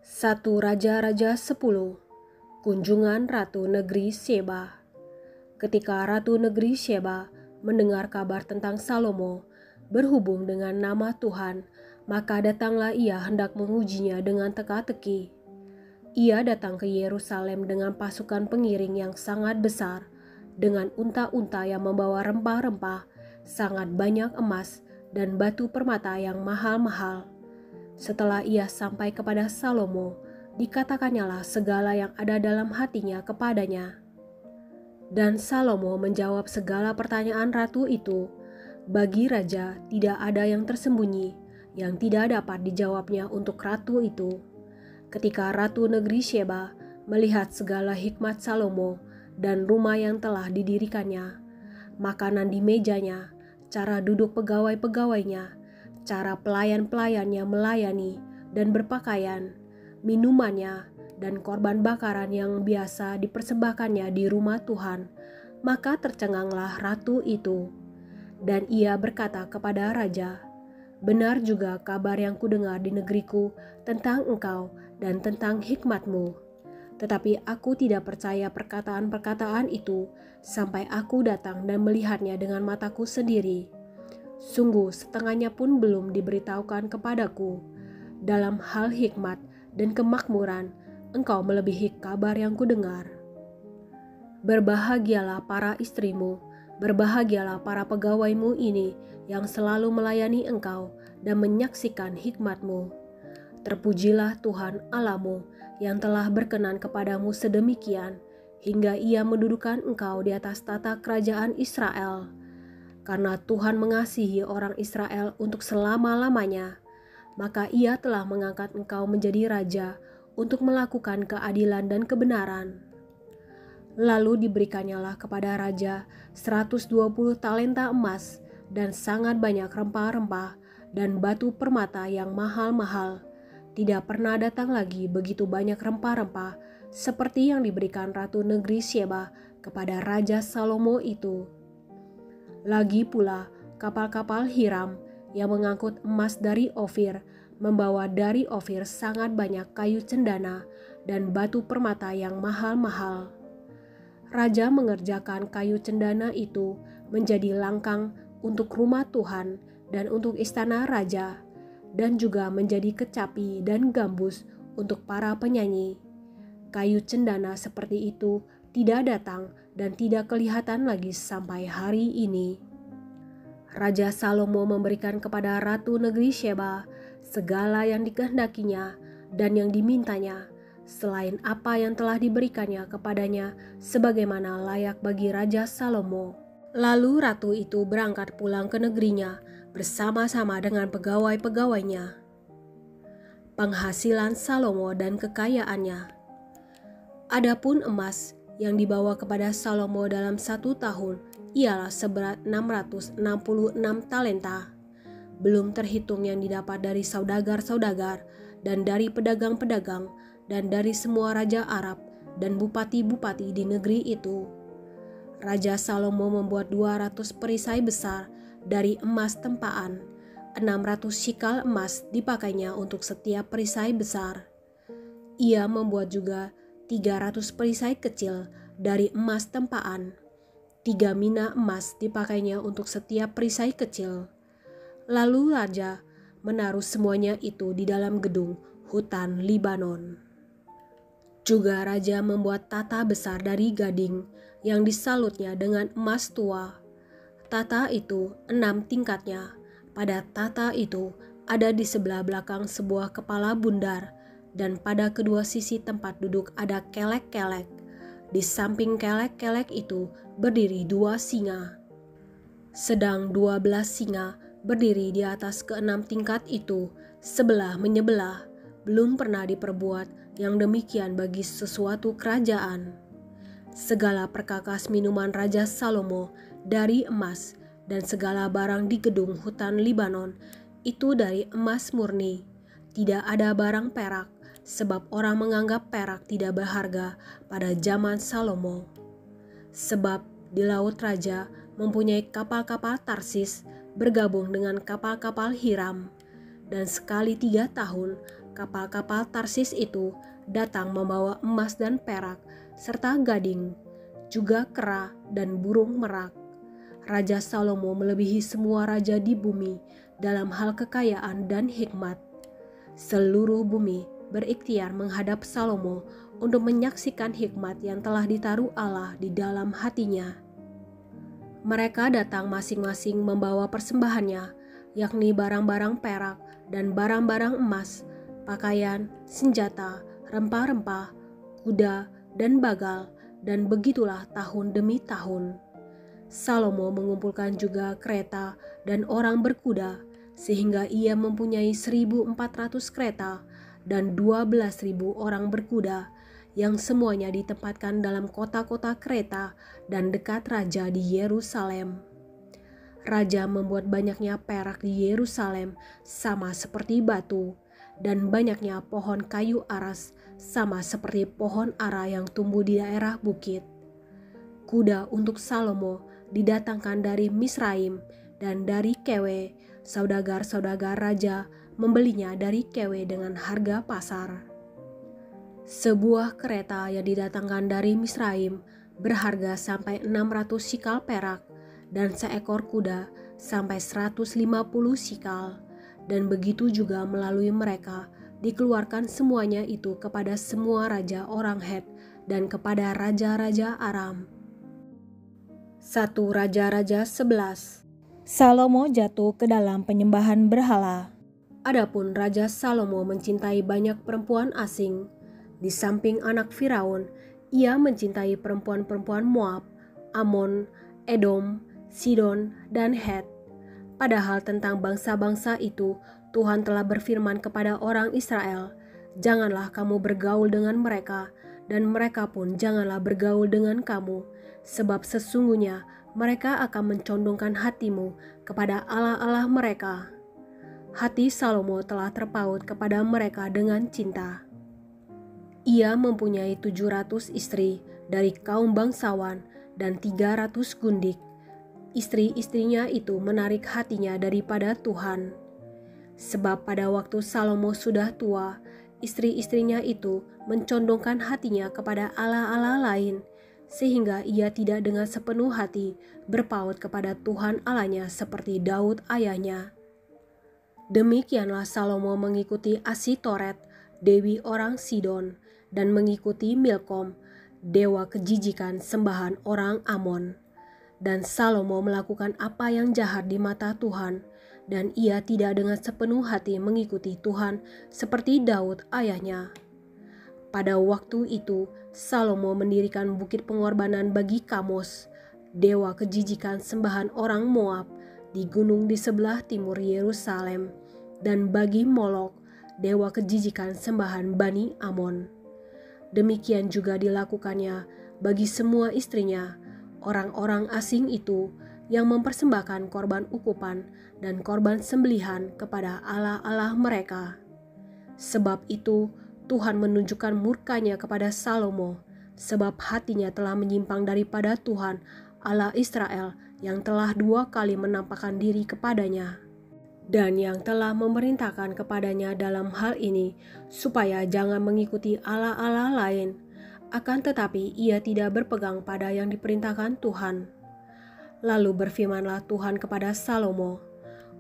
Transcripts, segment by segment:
Satu Raja-Raja 10. Kunjungan Ratu Negeri Sheba. Ketika Ratu Negeri Sheba mendengar kabar tentang Salomo berhubung dengan nama Tuhan, maka datanglah ia hendak mengujinya dengan teka-teki. Ia datang ke Yerusalem dengan pasukan pengiring yang sangat besar, dengan unta-unta yang membawa rempah-rempah, sangat banyak emas dan batu permata yang mahal-mahal. Setelah ia sampai kepada Salomo, dikatakannya segala yang ada dalam hatinya kepadanya. Dan Salomo menjawab segala pertanyaan ratu itu. Bagi raja tidak ada yang tersembunyi, yang tidak dapat dijawabnya untuk ratu itu. Ketika Ratu Negeri Sheba melihat segala hikmat Salomo dan rumah yang telah didirikannya, makanan di mejanya, cara duduk pegawai-pegawainya, cara pelayan-pelayannya melayani dan berpakaian, minumannya, dan korban bakaran yang biasa dipersembahkannya di rumah Tuhan, maka tercenganglah ratu itu. Dan ia berkata kepada raja, "Benar juga kabar yang kudengar di negeriku tentang engkau dan tentang hikmatmu. Tetapi aku tidak percaya perkataan-perkataan itu sampai aku datang dan melihatnya dengan mataku sendiri. Sungguh setengahnya pun belum diberitahukan kepadaku. Dalam hal hikmat dan kemakmuran, engkau melebihi kabar yang kudengar. Berbahagialah para istrimu, berbahagialah para pegawaimu ini yang selalu melayani engkau dan menyaksikan hikmatmu. Terpujilah Tuhan Allahmu yang telah berkenan kepadamu sedemikian, hingga ia mendudukan engkau di atas tata kerajaan Israel. Karena Tuhan mengasihi orang Israel untuk selama-lamanya, maka ia telah mengangkat engkau menjadi raja untuk melakukan keadilan dan kebenaran." Lalu diberikannya kepada raja 120 talenta emas dan sangat banyak rempah-rempah dan batu permata yang mahal-mahal. Tidak pernah datang lagi begitu banyak rempah-rempah seperti yang diberikan Ratu Negeri Sheba kepada Raja Salomo itu. Lagi pula kapal-kapal Hiram yang mengangkut emas dari Ofir membawa dari Ofir sangat banyak kayu cendana dan batu permata yang mahal-mahal. Raja mengerjakan kayu cendana itu menjadi langkang untuk rumah Tuhan dan untuk istana raja, dan juga menjadi kecapi dan gambus untuk para penyanyi. Kayu cendana seperti itu tidak datang dan tidak kelihatan lagi sampai hari ini. Raja Salomo memberikan kepada Ratu Negeri Sheba segala yang dikehendakinya dan yang dimintanya, selain apa yang telah diberikannya kepadanya sebagaimana layak bagi Raja Salomo. Lalu ratu itu berangkat pulang ke negerinya bersama-sama dengan pegawai-pegawainya. Penghasilan Salomo dan kekayaannya. Adapun emas yang dibawa kepada Salomo dalam 1 tahun ialah seberat 666 talenta, belum terhitung yang didapat dari saudagar-saudagar dan dari pedagang-pedagang dan dari semua raja Arab dan bupati-bupati di negeri itu. Raja Salomo membuat 200 perisai besar dari emas tempaan, 600 shikal emas dipakainya untuk setiap perisai besar. Ia membuat juga 300 perisai kecil dari emas tempaan, 3 mina emas dipakainya untuk setiap perisai kecil. Lalu raja menaruh semuanya itu di dalam gedung hutan Libanon. Juga raja membuat tata besar dari gading yang disalutnya dengan emas tua. Tata itu 6 tingkatnya. Pada tata itu ada di sebelah belakang sebuah kepala bundar, dan pada kedua sisi tempat duduk ada kelek-kelek. Di samping kelek-kelek itu berdiri 2 singa. Sedang 12 singa berdiri di atas ke-6 tingkat itu, sebelah menyebelah. Belum pernah diperbuat yang demikian bagi sesuatu kerajaan. Segala perkakas minuman Raja Salomo dari emas, dan segala barang di gedung hutan Libanon itu dari emas murni. Tidak ada barang perak, sebab orang menganggap perak tidak berharga pada zaman Salomo. Sebab di laut raja mempunyai kapal-kapal Tarsis bergabung dengan kapal-kapal Hiram. Dan sekali 3 tahun, kapal-kapal Tarsis itu datang membawa emas dan perak, serta gading, juga kera dan burung merak. Raja Salomo melebihi semua raja di bumi dalam hal kekayaan dan hikmat. Seluruh bumi berikhtiar menghadap Salomo untuk menyaksikan hikmat yang telah ditaruh Allah di dalam hatinya. Mereka datang masing-masing membawa persembahannya, yakni barang-barang perak dan barang-barang emas, pakaian, senjata, rempah-rempah, kuda, dan bagal, dan begitulah tahun demi tahun. Salomo mengumpulkan juga kereta dan orang berkuda, sehingga ia mempunyai 1.400 kereta dan 12.000 orang berkuda, yang semuanya ditempatkan dalam kota-kota kereta dan dekat raja di Yerusalem. Raja membuat banyaknya perak di Yerusalem sama seperti batu, dan banyaknya pohon kayu aras sama seperti pohon ara yang tumbuh di daerah bukit. Kuda untuk Salomo didatangkan dari Misraim dan dari Kewe. Saudagar-saudagar raja membelinya dari Kewe dengan harga pasar. Sebuah kereta yang didatangkan dari Misraim berharga sampai 600 sikal perak, dan seekor kuda sampai 150 sikal. Dan begitu juga melalui mereka dikeluarkan semuanya itu kepada semua raja orang Het dan kepada raja-raja Aram. 1 Raja-Raja 11. Salomo jatuh ke dalam penyembahan berhala. Adapun Raja Salomo mencintai banyak perempuan asing. Di samping anak Firaun, ia mencintai perempuan-perempuan Moab, Amon, Edom, Sidon, dan Het. Padahal tentang bangsa-bangsa itu, Tuhan telah berfirman kepada orang Israel, "Janganlah kamu bergaul dengan mereka, dan mereka pun janganlah bergaul dengan kamu, sebab sesungguhnya mereka akan mencondongkan hatimu kepada allah-allah mereka." Hati Salomo telah terpaut kepada mereka dengan cinta. Ia mempunyai 700 istri dari kaum bangsawan dan 300 gundik. Istri-istrinya itu menarik hatinya daripada Tuhan. Sebab pada waktu Salomo sudah tua, istri-istrinya itu mencondongkan hatinya kepada allah-allah lain, sehingga ia tidak dengan sepenuh hati berpaut kepada Tuhan Allahnya seperti Daud ayahnya. Demikianlah Salomo mengikuti Asitoret, dewi orang Sidon, dan mengikuti Milkom, dewa kejijikan sembahan orang Amon. Dan Salomo melakukan apa yang jahat di mata Tuhan, dan ia tidak dengan sepenuh hati mengikuti Tuhan seperti Daud ayahnya. Pada waktu itu, Salomo mendirikan bukit pengorbanan bagi Kamos, dewa kejijikan sembahan orang Moab, di gunung di sebelah timur Yerusalem, dan bagi Molok, dewa kejijikan sembahan Bani Amon. Demikian juga dilakukannya bagi semua istrinya, orang-orang asing itu yang mempersembahkan korban ukupan dan korban sembelihan kepada allah-allah mereka. Sebab itu Tuhan menunjukkan murkanya kepada Salomo, sebab hatinya telah menyimpang daripada Tuhan Allah Israel yang telah 2 kali menampakkan diri kepadanya, dan yang telah memerintahkan kepadanya dalam hal ini, supaya jangan mengikuti allah-allah lain, akan tetapi ia tidak berpegang pada yang diperintahkan Tuhan. Lalu berfirmanlah Tuhan kepada Salomo,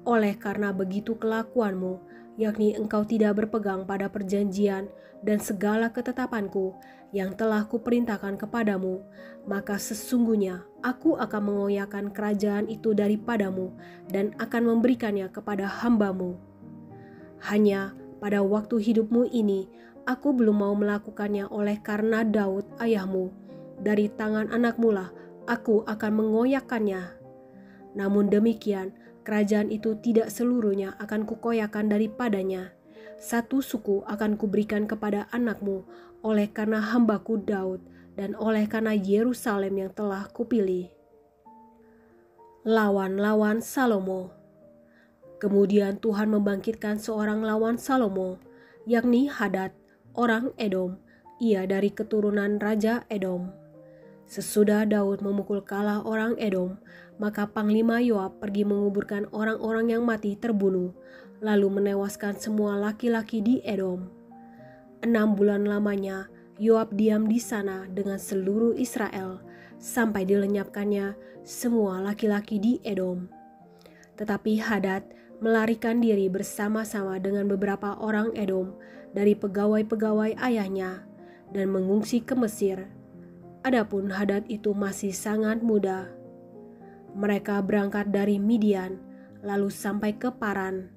"Oleh karena begitu kelakuanmu, yakni engkau tidak berpegang pada perjanjian dan segala ketetapanku yang telah kuperintahkan kepadamu, maka sesungguhnya aku akan mengoyakkan kerajaan itu daripadamu dan akan memberikannya kepada hambamu. Hanya pada waktu hidupmu ini aku belum mau melakukannya oleh karena Daud ayahmu. Dari tangan anakmu lah aku akan mengoyakkannya. Namun demikian, kerajaan itu tidak seluruhnya akan kukoyakkan daripadanya. 1 suku akan kuberikan kepada anakmu oleh karena hambaku Daud dan oleh karena Yerusalem yang telah kupilih." Lawan-lawan Salomo. Kemudian Tuhan membangkitkan seorang lawan Salomo, yakni Hadad, orang Edom. Ia dari keturunan Raja Edom. Sesudah Daud memukul kalah orang Edom, maka Panglima Yoab pergi menguburkan orang-orang yang mati terbunuh, lalu menewaskan semua laki-laki di Edom. 6 bulan lamanya Yoab diam di sana dengan seluruh Israel, sampai dilenyapkannya semua laki-laki di Edom. Tetapi Hadad melarikan diri bersama-sama dengan beberapa orang Edom dari pegawai-pegawai ayahnya dan mengungsi ke Mesir. Adapun Hadad itu masih sangat muda. Mereka berangkat dari Midian, lalu sampai ke Paran.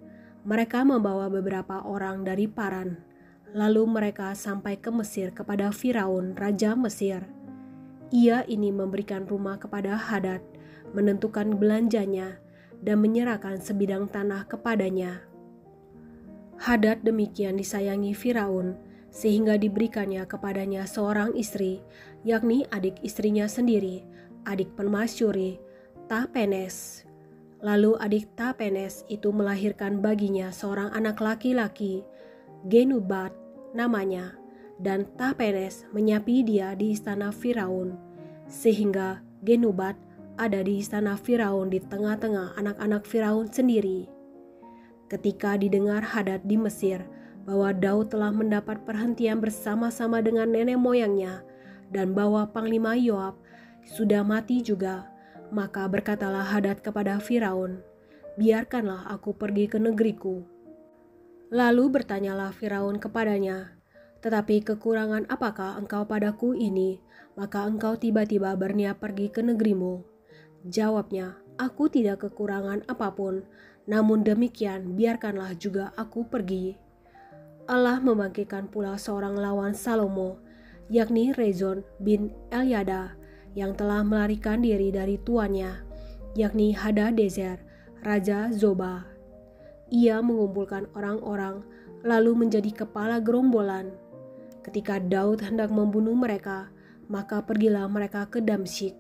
Mereka membawa beberapa orang dari Paran. Lalu mereka sampai ke Mesir kepada Firaun, raja Mesir. Ia ini memberikan rumah kepada Hadad, menentukan belanjanya, dan menyerahkan sebidang tanah kepadanya. Hadad demikian disayangi Firaun, sehingga diberikannya kepadanya seorang istri, yakni adik istrinya sendiri, adik permasyuri, Tahpenes. Lalu adik Tahpenes itu melahirkan baginya seorang anak laki-laki, Genubat namanya, dan Tahpenes menyapi dia di istana Firaun, sehingga Genubat ada di istana Firaun di tengah-tengah anak-anak Firaun sendiri. Ketika didengar Hadad di Mesir bahwa Daud telah mendapat perhentian bersama-sama dengan nenek moyangnya dan bahwa Panglima Yoab sudah mati juga, maka berkatalah Hadad kepada Firaun, "Biarkanlah aku pergi ke negeriku." Lalu bertanyalah Firaun kepadanya, "Tetapi kekurangan apakah engkau padaku ini, maka engkau tiba-tiba berniat pergi ke negerimu?" Jawabnya, "Aku tidak kekurangan apapun, namun demikian biarkanlah juga aku pergi." Allah membangkitkan pula seorang lawan Salomo, yakni Rezon bin Elyada, yang telah melarikan diri dari tuannya, yakni Hadadezer, Raja Zoba. Ia mengumpulkan orang-orang, lalu menjadi kepala gerombolan. Ketika Daud hendak membunuh mereka, maka pergilah mereka ke Damsyik.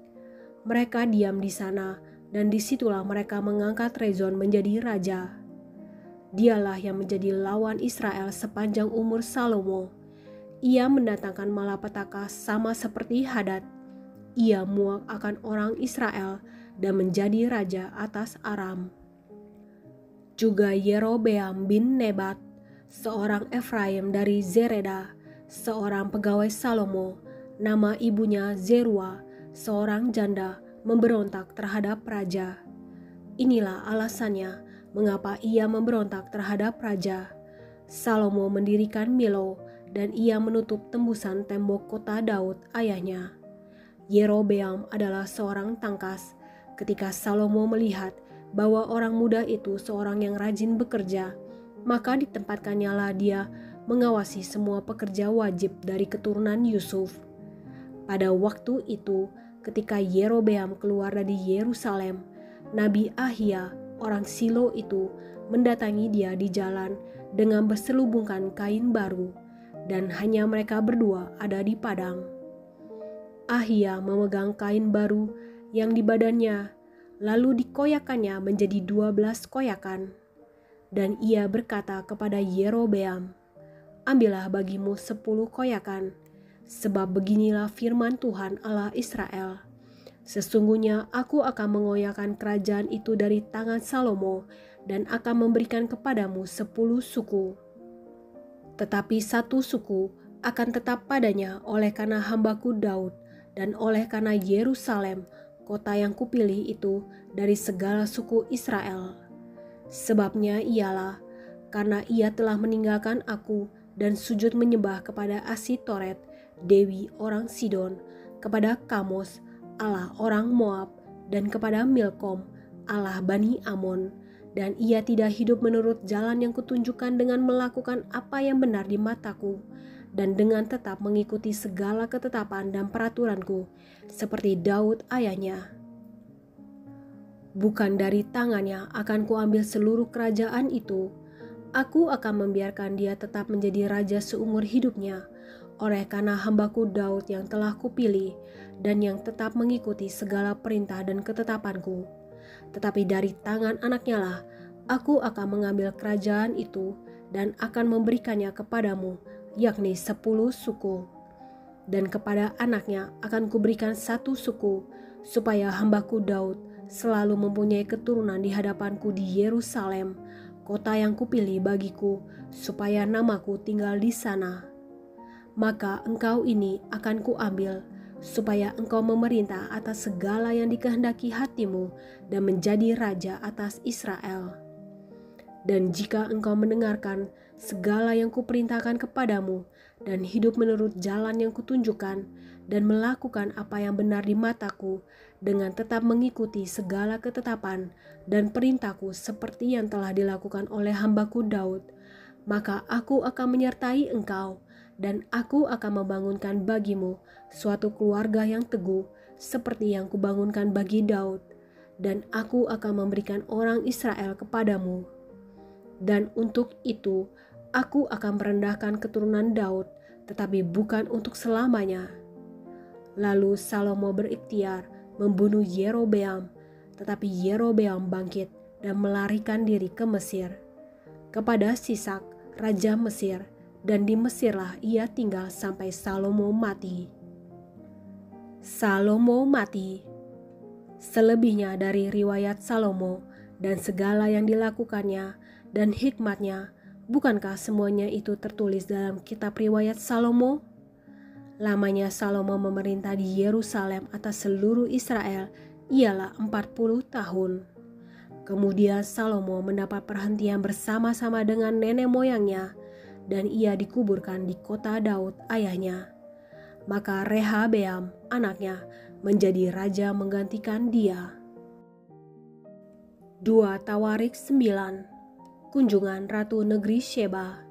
Mereka diam di sana, dan disitulah mereka mengangkat Rezon menjadi raja. Dialah yang menjadi lawan Israel sepanjang umur Salomo. Ia mendatangkan malapetaka sama seperti Hadad. Ia muak akan orang Israel dan menjadi raja atas Aram. Juga Yerobeam bin Nebat, seorang Efraim dari Zereda, seorang pegawai Salomo, nama ibunya Zerua, seorang janda, memberontak terhadap raja. Inilah alasannya mengapa ia memberontak terhadap raja. Salomo mendirikan Milo dan ia menutup tembusan tembok kota Daud ayahnya. Yerobeam adalah seorang tangkas. Ketika Salomo melihat bahwa orang muda itu seorang yang rajin bekerja, maka ditempatkannya lah dia mengawasi semua pekerja wajib dari keturunan Yusuf. Pada waktu itu, ketika Yerobeam keluar dari Yerusalem, Nabi Ahia orang Silo itu mendatangi dia di jalan dengan berselubungkan kain baru, dan hanya mereka berdua ada di padang. Ahia memegang kain baru yang di badannya, lalu dikoyakannya menjadi 12 koyakan. Dan ia berkata kepada Yerobeam, "Ambillah bagimu 10 koyakan, sebab beginilah firman Tuhan Allah Israel. Sesungguhnya aku akan mengoyakkan kerajaan itu dari tangan Salomo dan akan memberikan kepadamu 10 suku. Tetapi 1 suku akan tetap padanya oleh karena hambaku Daud dan oleh karena Yerusalem, kota yang kupilih itu dari segala suku Israel. Sebabnya ialah karena ia telah meninggalkan aku dan sujud menyembah kepada Asitoret, dewi orang Sidon, kepada Kamos, Allah orang Moab, dan kepada Milkom, Allah Bani Amon, dan ia tidak hidup menurut jalan yang kutunjukkan dengan melakukan apa yang benar di mataku, dan dengan tetap mengikuti segala ketetapan dan peraturanku, seperti Daud ayahnya. Bukan dari tangannya akan kuambil seluruh kerajaan itu. Aku akan membiarkan dia tetap menjadi raja seumur hidupnya, oleh karena hambaku Daud yang telah kupilih dan yang tetap mengikuti segala perintah dan ketetapanku. Tetapi dari tangan anaknya lah aku akan mengambil kerajaan itu dan akan memberikannya kepadamu, yakni 10 suku. dan kepada anaknya akan kuberikan satu suku, supaya hambaku Daud selalu mempunyai keturunan di hadapanku di Yerusalem, kota yang kupilih bagiku, supaya namaku tinggal di sana. Maka engkau ini akan kuambil, supaya engkau memerintah atas segala yang dikehendaki hatimu dan menjadi raja atas Israel. Dan jika engkau mendengarkan segala yang kuperintahkan kepadamu dan hidup menurut jalan yang kutunjukkan dan melakukan apa yang benar di mataku dengan tetap mengikuti segala ketetapan dan perintahku seperti yang telah dilakukan oleh hambaku Daud, maka aku akan menyertai engkau dan aku akan membangunkan bagimu suatu keluarga yang teguh seperti yang kubangunkan bagi Daud, dan aku akan memberikan orang Israel kepadamu. Dan untuk itu aku akan merendahkan keturunan Daud, tetapi bukan untuk selamanya. Lalu Salomo berikhtiar membunuh Yerobeam, tetapi Yerobeam bangkit dan melarikan diri ke Mesir, kepada Sisak, raja Mesir, dan di Mesirlah ia tinggal sampai Salomo mati. Salomo mati. Selebihnya dari riwayat Salomo dan segala yang dilakukannya dan hikmatnya, bukankah semuanya itu tertulis dalam kitab riwayat Salomo? Lamanya Salomo memerintah di Yerusalem atas seluruh Israel ialah 40 tahun. Kemudian Salomo mendapat perhentian bersama-sama dengan nenek moyangnya, dan ia dikuburkan di kota Daud ayahnya. Maka Rehabeam anaknya menjadi raja menggantikan dia. 2 Tawarik 9. Kunjungan Ratu Negeri Sheba.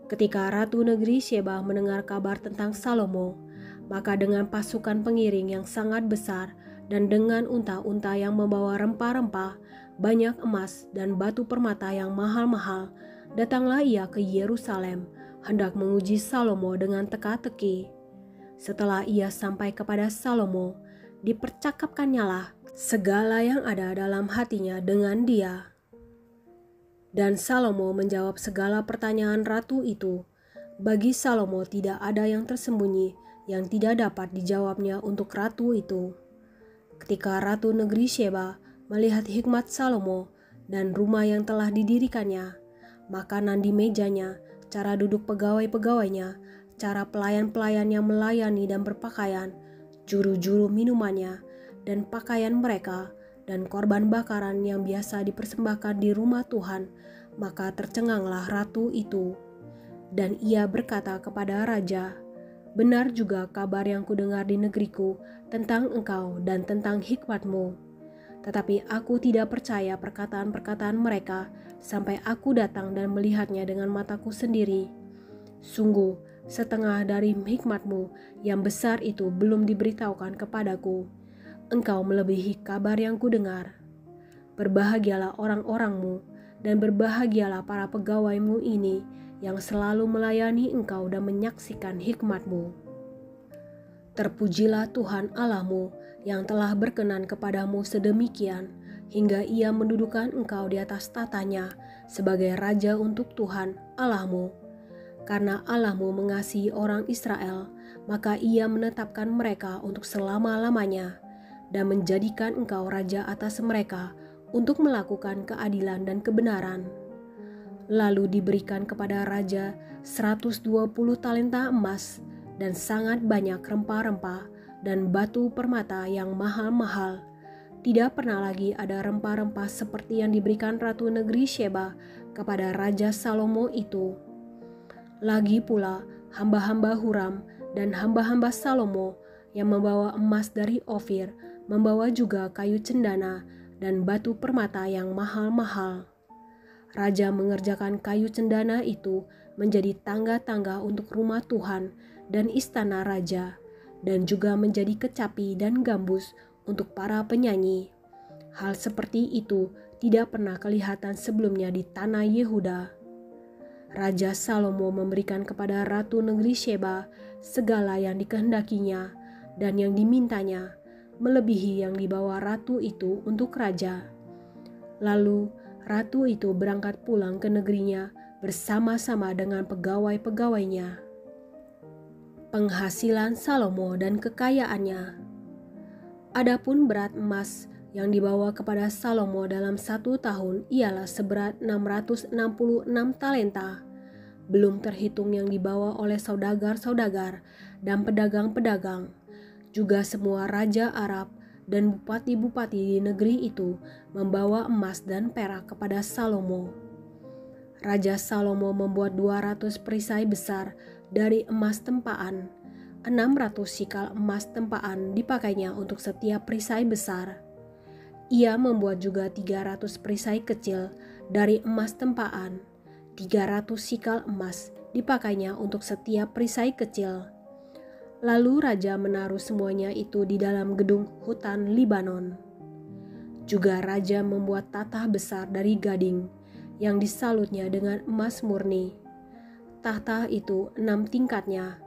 Ketika Ratu Negeri Sheba mendengar kabar tentang Salomo, maka dengan pasukan pengiring yang sangat besar dan dengan unta-unta yang membawa rempah-rempah, banyak emas dan batu permata yang mahal-mahal, datanglah ia ke Yerusalem, hendak menguji Salomo dengan teka-teki. Setelah ia sampai kepada Salomo, dipercakapkannyalah segala yang ada dalam hatinya dengan dia. Dan Salomo menjawab segala pertanyaan ratu itu. Bagi Salomo tidak ada yang tersembunyi yang tidak dapat dijawabnya untuk ratu itu. Ketika Ratu Negeri Sheba melihat hikmat Salomo dan rumah yang telah didirikannya, makanan di mejanya, cara duduk pegawai-pegawainya, cara pelayan-pelayannya melayani dan berpakaian, juru-juru minumannya, dan pakaian mereka, dan korban bakaran yang biasa dipersembahkan di rumah Tuhan, maka tercenganglah ratu itu. Dan ia berkata kepada raja, "Benar juga kabar yang kudengar di negeriku tentang engkau dan tentang hikmatmu. Tetapi aku tidak percaya perkataan-perkataan mereka sampai aku datang dan melihatnya dengan mataku sendiri. Sungguh, setengah dari hikmatmu yang besar itu belum diberitahukan kepadaku. Engkau melebihi kabar yang kudengar. Berbahagialah orang-orangmu dan berbahagialah para pegawaimu ini yang selalu melayani engkau dan menyaksikan hikmatmu. Terpujilah Tuhan Allahmu yang telah berkenan kepadamu sedemikian, hingga ia mendudukan engkau di atas tatanya sebagai raja untuk Tuhan Allahmu. Karena Allahmu mengasihi orang Israel, maka ia menetapkan mereka untuk selama-lamanya, dan menjadikan engkau raja atas mereka untuk melakukan keadilan dan kebenaran. Lalu diberikan kepada raja 120 talenta emas dan sangat banyak rempah-rempah dan batu permata yang mahal-mahal. Tidak pernah lagi ada rempah-rempah seperti yang diberikan Ratu Negeri Sheba kepada Raja Salomo itu. Lagi pula hamba-hamba Huram dan hamba-hamba Salomo yang membawa emas dari Ofir membawa juga kayu cendana dan batu permata yang mahal-mahal. Raja mengerjakan kayu cendana itu menjadi tangga-tangga untuk rumah Tuhan dan istana raja, dan juga menjadi kecapi dan gambus untuk para penyanyi. Hal seperti itu tidak pernah kelihatan sebelumnya di tanah Yehuda. Raja Salomo memberikan kepada Ratu Negeri Sheba segala yang dikehendakinya dan yang dimintanya, melebihi yang dibawa ratu itu untuk raja. Lalu ratu itu berangkat pulang ke negerinya bersama-sama dengan pegawai-pegawainya. Penghasilan Salomo dan kekayaannya. Adapun berat emas yang dibawa kepada Salomo dalam 1 tahun ialah seberat 666 talenta, belum terhitung yang dibawa oleh saudagar-saudagar dan pedagang-pedagang. Juga semua raja Arab dan bupati-bupati di negeri itu membawa emas dan perak kepada Salomo. Raja Salomo membuat 200 perisai besar dari emas tempaan. 600 sikal emas tempaan dipakainya untuk setiap perisai besar. Ia membuat juga 300 perisai kecil dari emas tempaan. 300 sikal emas dipakainya untuk setiap perisai kecil. Lalu raja menaruh semuanya itu di dalam gedung hutan Libanon. Juga raja membuat tahta besar dari gading yang disalutnya dengan emas murni. Tahta itu 6 tingkatnya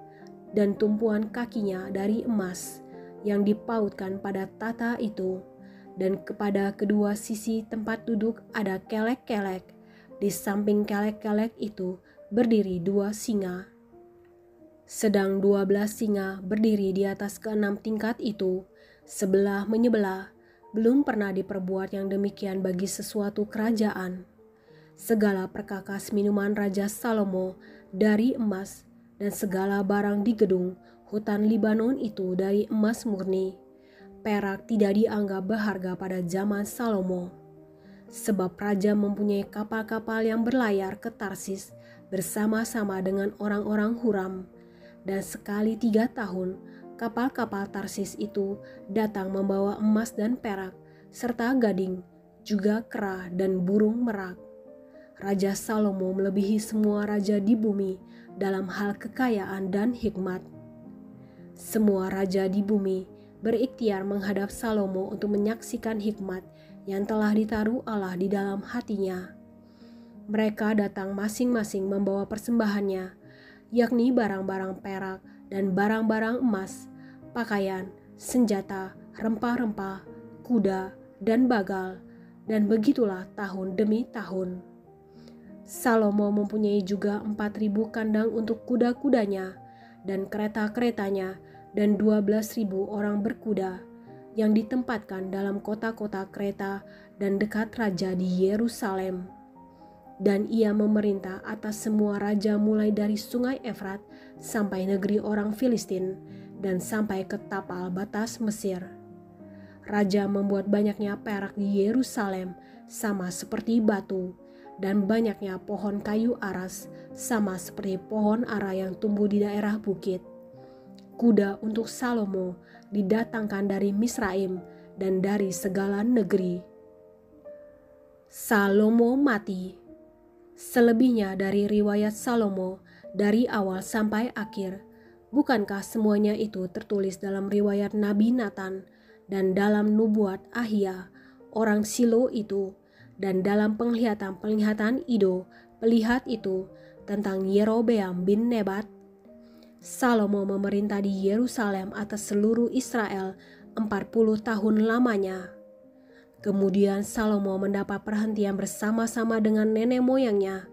dan tumpuan kakinya dari emas yang dipautkan pada tahta itu, dan kepada kedua sisi tempat duduk ada kelek-kelek. Di samping kelek-kelek itu berdiri 2 singa. Sedang 12 singa berdiri di atas ke-6 tingkat itu, sebelah menyebelah. Belum pernah diperbuat yang demikian bagi sesuatu kerajaan. Segala perkakas minuman Raja Salomo dari emas, dan segala barang di gedung hutan Libanon itu dari emas murni. Perak tidak dianggap berharga pada zaman Salomo. Sebab raja mempunyai kapal-kapal yang berlayar ke Tarsis bersama-sama dengan orang-orang Huram. Dan sekali 3 tahun kapal-kapal Tarsis itu datang membawa emas dan perak, serta gading, juga kera dan burung merak. Raja Salomo melebihi semua raja di bumi dalam hal kekayaan dan hikmat. Semua raja di bumi berikhtiar menghadap Salomo untuk menyaksikan hikmat yang telah ditaruh Allah di dalam hatinya. Mereka datang masing-masing membawa persembahannya, yakni barang-barang perak dan barang-barang emas, pakaian, senjata, rempah-rempah, kuda, dan bagal, dan begitulah tahun demi tahun. Salomo mempunyai juga 4.000 kandang untuk kuda-kudanya dan kereta-keretanya, dan 12.000 orang berkuda yang ditempatkan dalam kota-kota kereta dan dekat raja di Yerusalem. Dan ia memerintah atas semua raja mulai dari sungai Efrat sampai negeri orang Filistin dan sampai ke tapal batas Mesir. Raja membuat banyaknya perak di Yerusalem sama seperti batu, dan banyaknya pohon kayu aras sama seperti pohon ara yang tumbuh di daerah bukit. Kuda untuk Salomo didatangkan dari Misraim dan dari segala negeri. Salomo mati. Selebihnya dari riwayat Salomo dari awal sampai akhir, bukankah semuanya itu tertulis dalam riwayat Nabi Nathan dan dalam nubuat Ahia orang Silo itu, dan dalam penglihatan-penglihatan Ido pelihat itu tentang Yerobeam bin Nebat? Salomo memerintah di Yerusalem atas seluruh Israel 40 tahun lamanya. Kemudian Salomo mendapat perhentian bersama-sama dengan nenek moyangnya,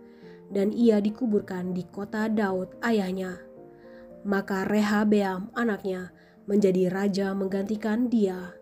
dan ia dikuburkan di kota Daud ayahnya. Maka Rehabeam anaknya menjadi raja menggantikan dia.